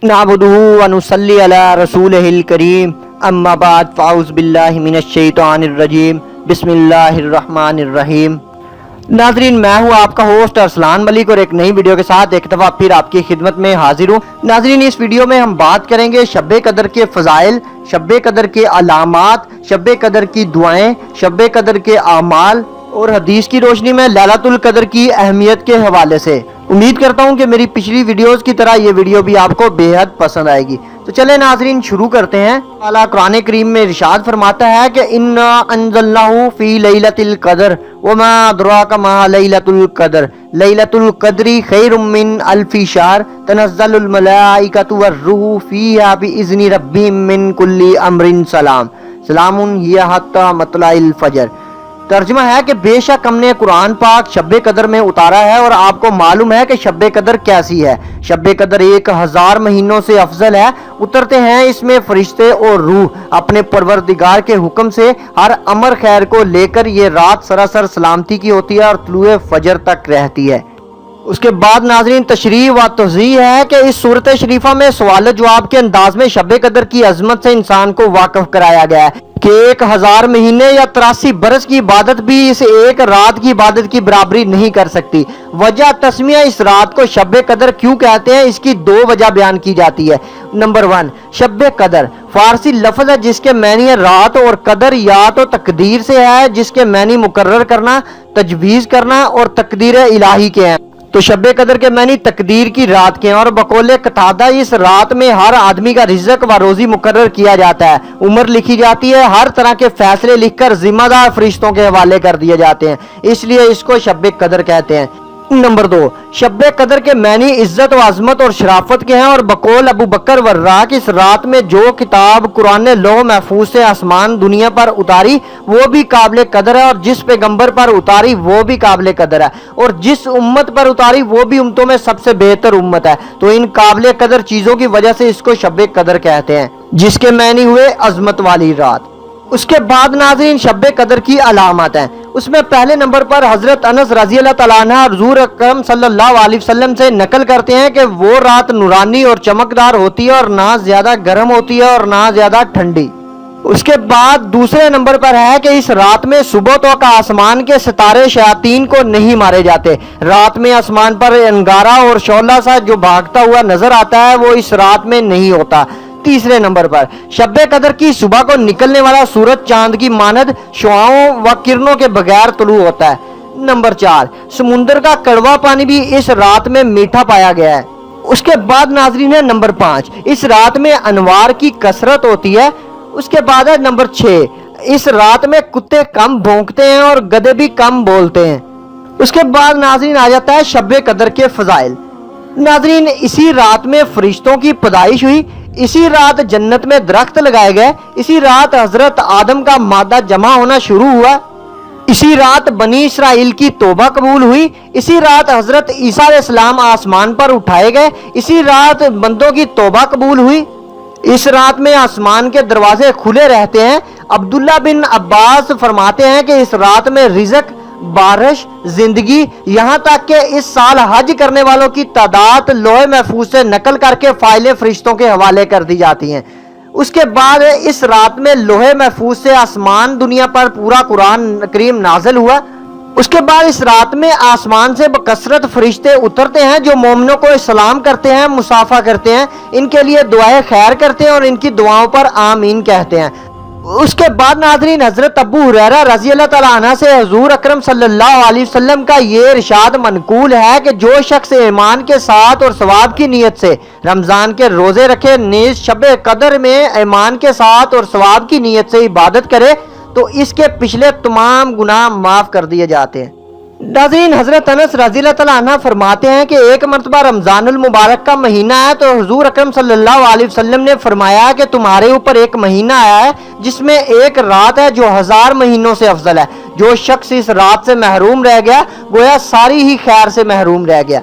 नाबुदुहु व नुसल्ली अला रसूलिहिल करीम अम्मा बाद फ़ाउज़ बिल्लाहि मिनश शैतानिर रजीम बिस्मिल्लाहिर रहमानिर रहीम। नाज़रीन, मैं हूँ आपका होस्ट अरसलान मलिक और एक नई वीडियो के साथ एक दफ़ा फिर आपकी खिदमत में हाजिर हूँ। नाज़रीन, इस वीडियो में हम बात करेंगे शब कदर के फ़ज़ाइल, शब कदर के अलामात, शब कदर की दुआएं, शब कदर के आमाल और हदीस की रोशनी में लैलतुल कदर की अहमियत के हवाले से। उम्मीद करता हूँ कि मेरी पिछली वीडियोस की तरह ये वीडियो भी आपको बेहद पसंद आएगी। तो चले नाज़रीन, शुरू करते हैं। अल्लाह कुरान करीम में इरशाद फरमाता है कि इन्ना अंज़लनाहु फी लैलतिल कदर वमा अदराका मा लैलतुल कदर लैलतुल कदरी खैरुम मिन अल्फी शहर तनज़्ज़लुल मलाइकतु वर्रूहु फीहा बिइज़्नि रब्बिहिम मिन कुल्ली अम्रिन सलाम सलामुन हिया हत्ता मतलाइल फजर। तर्जुमा है कि बेशक हमने कुरान पाक शब कदर में उतारा है और आपको मालूम है कि शब कदर कैसी है। शब कदर 1000 महीनों से अफजल है। उतरते हैं इसमें फरिश्ते और रूह अपने परवरदिगार के हुक्म से हर अमर खैर को लेकर। ये रात सरासर सलामती की होती है और तुलुए फजर तक रहती है। उसके बाद नाजरीन तशरीह व तौज़ीह है कि इस सूरत शरीफा में सवाल जवाब के अंदाज में शब कदर की अजमत से इंसान को वाकिफ कराया गया है कि 1000 महीने या 83 बरस की इबादत भी इस एक रात की इबादत की बराबरी नहीं कर सकती। वजह तस्मिया इस रात को शब कदर क्यों कहते हैं, इसकी 2 वजह बयान की जाती है। नंबर 1, शब कदर फारसी लफ्ज़ है जिसके मैनी है रात, और कदर या तो तकदीर से है जिसके मैनी मुकर्रर करना, तजवीज़ करना और तकदीर इलाही के हैं। तो शब कदर के मैनी तकदीर की रात के हैं और बकौले कतादा इस रात में हर आदमी का रिज़्क व रोज़ी मुकर्रर किया जाता है, उम्र लिखी जाती है, हर तरह के फैसले लिखकर जिम्मेदार फरिश्तों के हवाले कर दिए जाते हैं, इसलिए इसको शब कदर कहते हैं। नंबर 2, शब कदर के मैनी इज्जत व अजमत और शराफत के हैं और बकौल अबू बकर वर्राक इस रात में जो किताब कुरान ने लौह महफूज से आसमान दुनिया पर उतारी वो भी काबिल कदर है, और जिस पैगंबर पर उतारी वो भी काबिल कदर है, और जिस उम्मत पर उतारी वो भी उम्मतों में सबसे बेहतर उम्मत है। तो इन काबिल कदर चीज़ों की वजह से इसको शब कदर कहते हैं, जिसके मैनी हुए अजमत वाली रात। उसके बाद नाज़रीन शब कदर की अलामत हैं। उसमें पहले नंबर पर हजरत अनस रजी अल्लाह तआला अन्हु हुजूर अकरम सल्लल्लाहु अलैहि वसल्लम से नकल करते हैं कि वो रात नूरानी और चमकदार होती है और ना ज्यादा गर्म होती है और ना ज्यादा ठंडी। उसके बाद दूसरे नंबर पर है कि इस रात में सुबह तो का आसमान के सितारे शयातीन को नहीं मारे जाते। रात में आसमान पर अंगारा और शोला सा जो भागता हुआ नजर आता है वो इस रात में नहीं होता। तीसरे नंबर पर शब कदर की सुबह को निकलने वाला सूरज चांद की मानद शुआओं व किरणों के बगैर तुलू होता है। नंबर 4, समुद्र का कड़वा पानी भी इस रात में मीठा पाया गया है। उसके बाद नाजरीन है नंबर 5, इस रात में अनवार की कसरत होती है। उसके बाद है नंबर 6, इस रात में कुत्ते कम भौंकते हैं और गधे भी कम बोलते हैं। उसके बाद नाजरीन आ जाता है शब कदर के फजाइल। नाजरीन, इसी रात में फरिश्तों की पैदाइश हुई, इसी रात जन्नत में दरख्त लगाए गए, इसी रात हजरत आदम का मादा जमा होना शुरू हुआ, इसी रात बनी इसराइल की तौबा कबूल हुई, इसी रात हजरत ईसा अलैहिस्सलाम आसमान पर उठाए गए, इसी रात बंदों की तौबा कबूल हुई। इस रात में आसमान के दरवाजे खुले रहते हैं। अब्दुल्ला बिन अब्बास फरमाते हैं कि इस रात में रिज़्क, बारिश, जिंदगी, यहाँ तक कि इस साल हज करने वालों की तादाद लोहे महफूज से नकल करके फाइलें फरिश्तों के हवाले कर दी जाती हैं। उसके बाद इस रात में लोहे महफूज से आसमान दुनिया पर पूरा कुरान करीम नाजिल हुआ। उसके बाद इस रात में आसमान से बकसरत फरिश्ते उतरते हैं जो मोमिनों को सलाम करते हैं, मुसाफा करते हैं, इनके लिए दुआएं खैर करते हैं और इनकी दुआओं पर आमीन कहते हैं। उसके बाद नाज़रीन हजरत अबू हुरैरा रज़ी अल्लाह तआला अन्हु से हुजूर अकरम सल्लल्लाहु अलैहि वसल्लम का ये इरशाद मनकूल है कि जो शख्स ईमान के साथ और सवाब की नीयत से रमज़ान के रोज़े रखे, नीज शब कदर में ईमान के साथ और सवाब की नीयत से इबादत करे तो इसके पिछले तमाम गुनाह माफ़ कर दिए जाते हैं। नाज़रीन हजरत अनस रज़ी अल्लाह तआला अन्हु फरमाते हैं कि एक मरतबा रमज़ानुल मुबारक का महीना है तो हुजूर अकरम सल्लल्लाहु अलैहि वसल्लम ने फरमाया कि तुम्हारे ऊपर एक महीना आया है जिसमें एक रात है जो 1000 महीनों से अफजल है। जो शख्स इस रात से महरूम रह गया गोया सारी ही खैर से महरूम रह गया।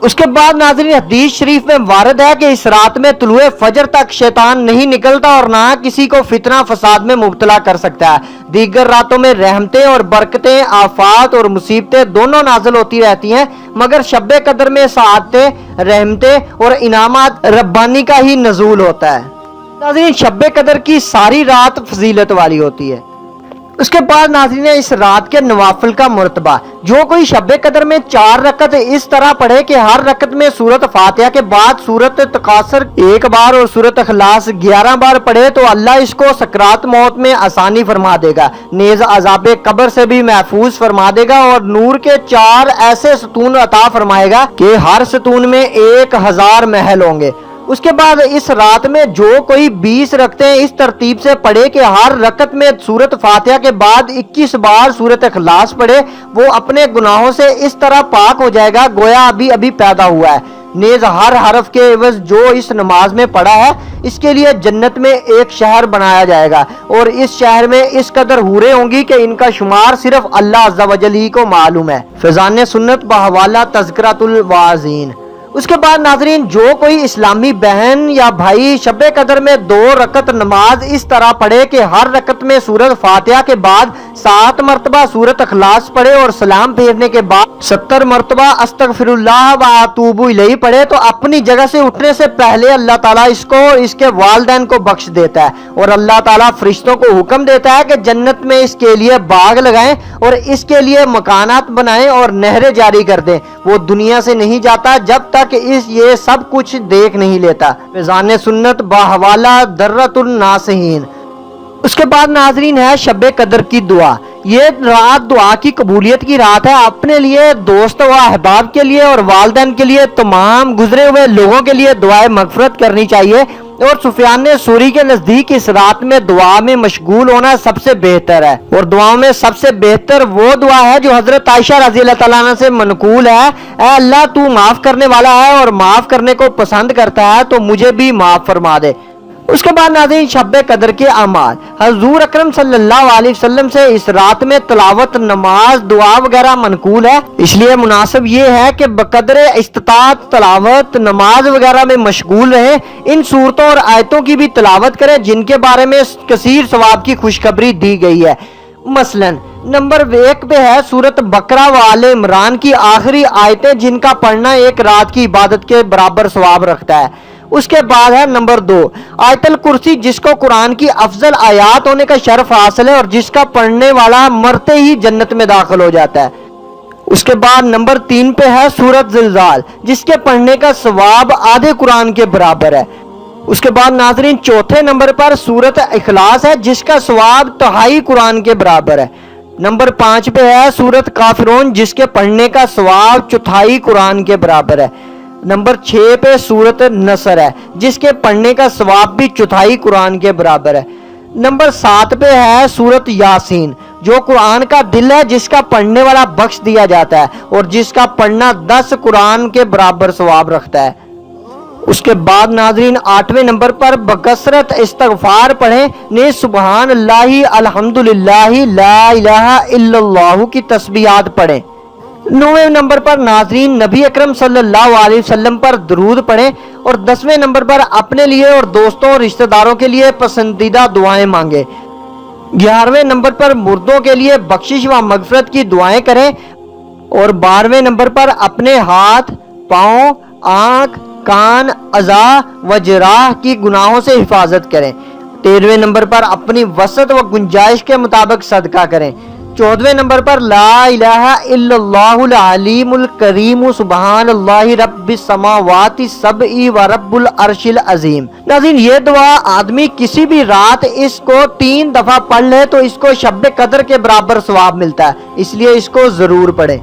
اس کے بعد ناظرین حدیث شریف میں وارد ہے کہ اس رات میں طلوع فجر تک شیطان نہیں نکلتا اور نہ کسی کو فتنہ فساد میں مبتلا کر سکتا ہے۔ دیگر راتوں میں رحمتیں اور برکتیں، آفات اور مصیبتیں دونوں نازل ہوتی رہتی ہیں، مگر شب قدر میں سعادتیں، رحمتیں اور انعامات ربانی کا ہی نزول ہوتا ہے۔ ناظرین شب قدر کی ساری رات فضیلت والی ہوتی ہے۔ اس کے بعد ناظرین اس رات کے نوافل کا مرتبہ، جو کوئی شب قدر میں 4 رکعت اس طرح پڑھے کہ ہر رکعت میں سورت فاتحہ کے بعد سورت تکاثر 1 بار اور سورت اخلاص 11 بار پڑھے تو اللہ اس کو سکرات موت میں آسانی فرما دے گا، نیز عذاب قبر سے بھی محفوظ فرما دے گا، اور نور کے 4 ایسے ستون عطا فرمائے گا کہ ہر ستون میں 1000 محل ہوں گے۔ اس کے بعد اس رات میں جو کوئی 20 رکعتیں اس ترتیب سے پڑھے کہ ہر رکعت میں سورت فاتحہ کے بعد 21 بار سورت اخلاص پڑھے، وہ اپنے گناہوں سے اس طرح پاک ہو جائے گا گویا ابھی پیدا ہوا ہے۔ نیز ہر حرف کے عوض جو اس نماز میں پڑھا ہے اس کے لیے جنت میں ایک شہر بنایا جائے گا، اور اس شہر میں اس قدر حوریں ہوں گی کہ ان کا شمار صرف اللہ عز و جل ہی کو معلوم ہے۔ فیضان سنت بحوالہ تذکرۃ الواعظین۔ اس کے بعد ناظرین جو کوئی اسلامی بہن یا بھائی شب قدر میں 2 رکعت نماز اس طرح پڑھے کہ ہر رکعت میں سورت فاتحہ کے بعد 7 مرتبہ سورت اخلاص پڑھے اور سلام پھیرنے کے بعد 70 مرتبہ استغفر اللہ و اتوب الیہ پڑھے تو اپنی جگہ سے اٹھنے سے پہلے اللہ تعالیٰ اس کو اس کے والدین کو بخش دیتا ہے، اور اللہ تعالیٰ فرشتوں کو حکم دیتا ہے کہ جنت میں اس کے لیے باغ لگائیں اور اس کے لیے مکانات بنائیں اور نہریں جاری کر دیں۔ وہ دنیا سے نہیں جاتا جب تک کہ یہ سب کچھ دیکھ نہیں لیتا۔ فیضان سنت بحوالہ درۃ الناصحین۔ اس کے بعد ناظرین ہے شب قدر کی دعا۔ یہ رات دعا کی قبولیت کی رات ہے، اپنے لیے، دوست و احباب کے لیے اور والدین کے لیے، تمام گزرے ہوئے لوگوں کے لیے دعائے مغفرت کرنی چاہیے، اور سفیان ثوری کے نزدیک اس رات میں دعا میں مشغول ہونا سب سے بہتر ہے، اور دعاؤں میں سب سے بہتر وہ دعا ہے جو حضرت عائشہ رضی اللہ تعالیٰ عنہ سے منقول ہے: اے اللہ تو معاف کرنے والا ہے اور معاف کرنے کو پسند کرتا ہے تو مجھے بھی معاف فرما دے۔ اس کے بعد ناظرین شب قدر کے اعمال۔ حضور اکرم صلی اللہ علیہ وسلم سے اس رات میں تلاوت، نماز، دعا وغیرہ منقول ہے، اس لیے مناسب یہ ہے کہ بقدر استطاعت تلاوت، نماز وغیرہ میں مشغول رہیں، ان صورتوں اور آیتوں کی بھی تلاوت کریں جن کے بارے میں کثیر ثواب کی خوشخبری دی گئی ہے۔ مثلا نمبر 1 پہ ہے سورت بقرہ و آل عمران کی آخری آیتیں جن کا پڑھنا ایک رات کی عبادت کے برابر ثواب رکھتا ہے۔ اس کے بعد ہے نمبر 2 آیت الکرسی، جس کو قرآن کی افضل آیات ہونے کا شرف حاصل ہے اور جس کا پڑھنے والا مرتے ہی جنت میں داخل ہو جاتا ہے۔ اس کے بعد نمبر 3 پہ ہے سورت زلزال، جس کے پڑھنے کا ثواب آدھے قرآن کے برابر ہے۔ اس کے بعد ناظرین چوتھے نمبر پر سورت اخلاص ہے جس کا ثواب تہائی قرآن کے برابر ہے۔ نمبر 5 پہ ہے سورت کافرون، جس کے پڑھنے کا ثواب چوتھائی قرآن کے برابر ہے۔ نمبر 6 پہ سورت نصر ہے جس کے پڑھنے کا ثواب بھی چوتھائی قرآن کے برابر ہے۔ نمبر 7 پہ ہے سورت یاسین، جو قرآن کا دل ہے، جس کا پڑھنے والا بخش دیا جاتا ہے اور جس کا پڑھنا 10 قرآن کے برابر ثواب رکھتا ہے۔ اس کے بعد ناظرین 8ویں نمبر پر بکثرت استغفار پڑھیں، نیز سبحان اللہ، الحمدللہ، لا الہ الا اللہ کی تسبیحات پڑھیں۔ 9ویں نمبر پر ناظرین نبی اکرم صلی اللہ علیہ وسلم پر درود پڑھیں، اور 10ویں نمبر پر اپنے لیے اور دوستوں اور رشتہ داروں کے لیے پسندیدہ دعائیں مانگیں۔ 11ویں نمبر پر مردوں کے لیے بخشش و مغفرت کی دعائیں کریں، اور 12ویں نمبر پر اپنے ہاتھ، پاؤں، آنکھ، کان، اعضاء و جراح کی گناہوں سے حفاظت کریں۔ 13ویں نمبر پر اپنی وسعت و گنجائش کے مطابق صدقہ کریں۔ 14ویں نمبر پر لا الہ الا اللہ العلیم الکریم سبحان اللہ رب السماوات السبع و رب العرش العظیم۔ ناظرین یہ دعا آدمی کسی بھی رات اس کو 3 دفعہ پڑھ لے تو اس کو شب قدر کے برابر ثواب ملتا ہے، اس لیے اس کو ضرور پڑھیں۔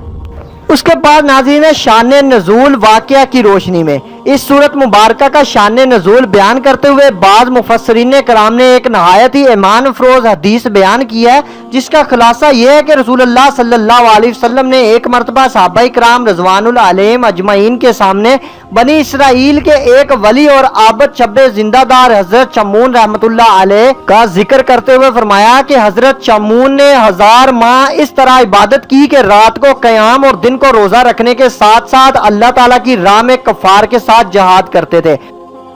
اس کے بعد ناظرین شان نزول واقعہ کی روشنی میں اس صورت مبارکہ کا شان نزول بیان کرتے ہوئے بعض مفسرین کرام نے ایک نہایت ہی ایمان افروز حدیث بیان کیا ہے، جس کا خلاصہ یہ ہے کہ رسول اللہ صلی اللہ علیہ وسلم نے ایک مرتبہ صحابہ کرام رضوان اللہ علیہم اجمعین کے سامنے बनी इसराइल के एक वली और आबद शब्बे जिंदादार हजरत शमून रहमतुल्लाह अलैह का जिक्र करते हुए फरमाया कि हजरत शमून ने 1000 माह इस तरह इबादत की कि रात को क़याम और दिन को रोजा रखने के साथ साथ अल्लाह ताला की राह में कफ़ार के साथ जहाद करते थे।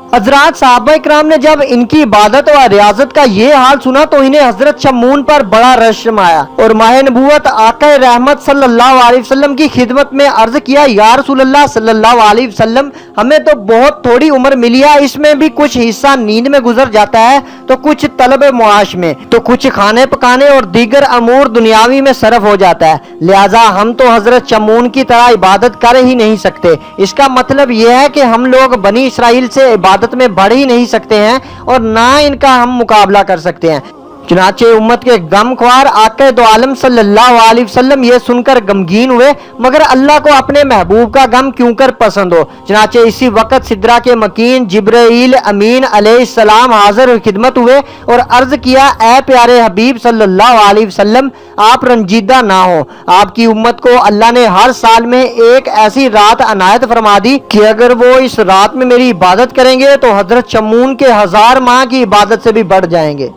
हजरात साहबा इकराम ने जब इनकी इबादत और रियाजत का ये हाल सुना तो इन्हें हजरत शमून पर बड़ा रश्म आया और माह नबूवत आका रहमत सल्लल्लाहु अलैहि वसल्लम की खिदमत में अर्ज किया, या रसूलल्लाह सल्लल्लाहु अलैहि वसल्लम, हमें तो बहुत थोड़ी उम्र मिली है, इसमें भी कुछ हिस्सा नींद में गुजर जाता है तो कुछ तलब मुआश में, तो कुछ खाने पकाने और दीगर अमूर दुनियावी में सरफ हो जाता है, लिहाजा हम तो हजरत शमून की तरह इबादत कर ही नहीं सकते। इसका मतलब यह है कि हम लोग बनी इसराइल से इबादत में बढ़ ही नहीं सकते हैं और ना इनका हम मुकाबला कर सकते हैं। चुनाचे उम्मत के गमख्वार आका दो आलम सल्लल्लाहु अलैहि वसल्लम ये सुनकर गमगीन हुए, मगर अल्लाह को अपने महबूब का गम क्यों कर पसंद हो। चुनाचे इसी वक्त सिदरा के मकीन जिब्राइल अमीन अलैहिस्सलाम हाजिर खिदमत हुए और अर्ज किया, ए प्यारे हबीब सल्लल्लाहु अलैहि वसल्लम, आप रंजीदा ना हो, आपकी उम्मत को अल्लाह ने हर साल में एक ऐसी रात अनायत फरमा दी कि अगर वो इस रात में मेरी इबादत करेंगे तो हजरत शमून के 1000 माह की इबादत से भी बढ़ जाएंगे।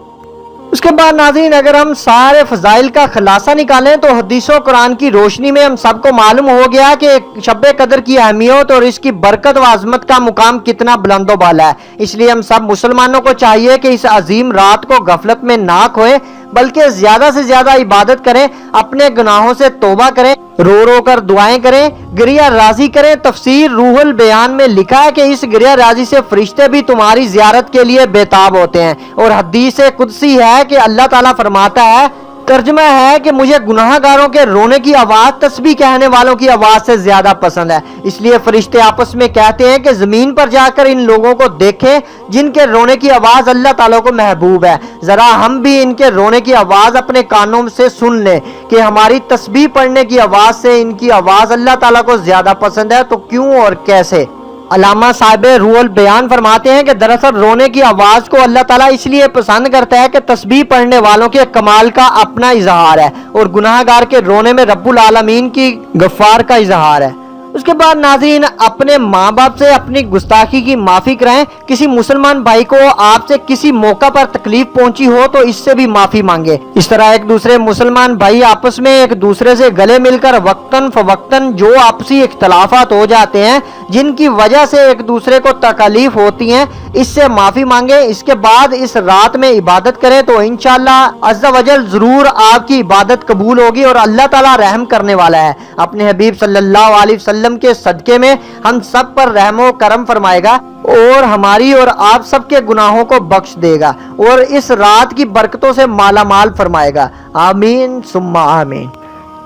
उसके बाद नाज़रीन, अगर हम सारे फजाइल का खुलासा निकालें तो हदीसों कुरान की रोशनी में हम सबको मालूम हो गया कि शब कदर की अहमियत और इसकी बरकत व अजमत का मुकाम कितना बुलंदो बाला है। इसलिए हम सब मुसलमानों को चाहिए कि इस अजीम रात को गफलत में ना खोए, बल्कि ज्यादा से ज्यादा इबादत करें, अपने गुनाहों से तौबा करें, रो रो कर दुआएं करें, गिरिया राजी करें। तफसीर रूहुल बयान में लिखा है कि इस गिरिया राजी से फरिश्ते भी तुम्हारी जियारत के लिए बेताब होते हैं। और हदीस कुदसी है कि अल्लाह ताला फरमाता है, तर्जुमा है कि मुझे गुनाहगारों के रोने की आवाज तस्बीह कहने वालों की आवाज से ज्यादा पसंद है। इसलिए फरिश्ते आपस में कहते हैं कि जमीन पर जाकर इन लोगों को देखें जिनके रोने की आवाज अल्लाह ताला को महबूब है, जरा हम भी इनके रोने की आवाज अपने कानों से सुन लें कि हमारी तस्बीह पढ़ने की आवाज से इनकी आवाज अल्लाह ताला को ज्यादा पसंद है तो क्यों और कैसे। अल्लामा साहिब रूहुल बयान फरमाते हैं कि दरअसल रोने की आवाज को अल्लाह ताला इसलिए पसंद करता है कि तस्बीह पढ़ने वालों के कमाल का अपना इजहार है और गुनाहगार के रोने में रब्बुल आलमीन की गफ्फार का इजहार है। उसके बाद नाज़रीन, अपने माँ बाप से अपनी गुस्ताखी की माफ़ी कराएं। किसी मुसलमान भाई को आपसे किसी मौका पर तकलीफ पहुंची हो तो इससे भी माफ़ी मांगे। इस तरह एक दूसरे मुसलमान भाई आपस में एक दूसरे से गले मिलकर वक्तन फवक्तन जो आपसी इख्तलाफात हो जाते हैं, जिनकी वजह से एक दूसरे को तकलीफ होती हैं, इससे माफ़ी मांगे। इसके बाद इस रात में इबादत करें तो इंशाअल्लाह अज़्ज़ा वजल ज़रूर आपकी इबादत कबूल होगी और अल्लाह ताला रहम करने वाला है। अपने हबीब सल्लल्लाहु अलैहि वसल्लम के सदके में हम सब पर रहमो करम फरमाएगा और हमारी और आप सबके गुनाहों को बख्श देगा और इस रात की बरकतों से माला माल फरमाएगा। आमीन सुम्मा आमीन।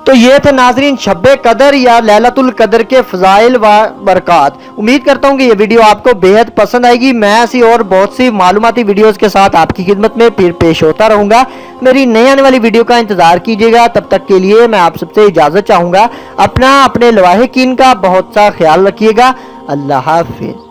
तो ये थे नाजरीन शब्बे कदर या लैलतुल कदर के फजाइल व बरक़ात। उम्मीद करता हूँ कि ये वीडियो आपको बेहद पसंद आएगी। मैं ऐसी और बहुत सी मालूमाती वीडियोस के साथ आपकी खिदमत में फिर पेश होता रहूँगा। मेरी नई आने वाली वीडियो का इंतज़ार कीजिएगा। तब तक के लिए मैं आप सबसे इजाज़त चाहूँगा। अपने लवाहिकीन का बहुत सा ख्याल रखिएगा। अल्लाह हाफिज़।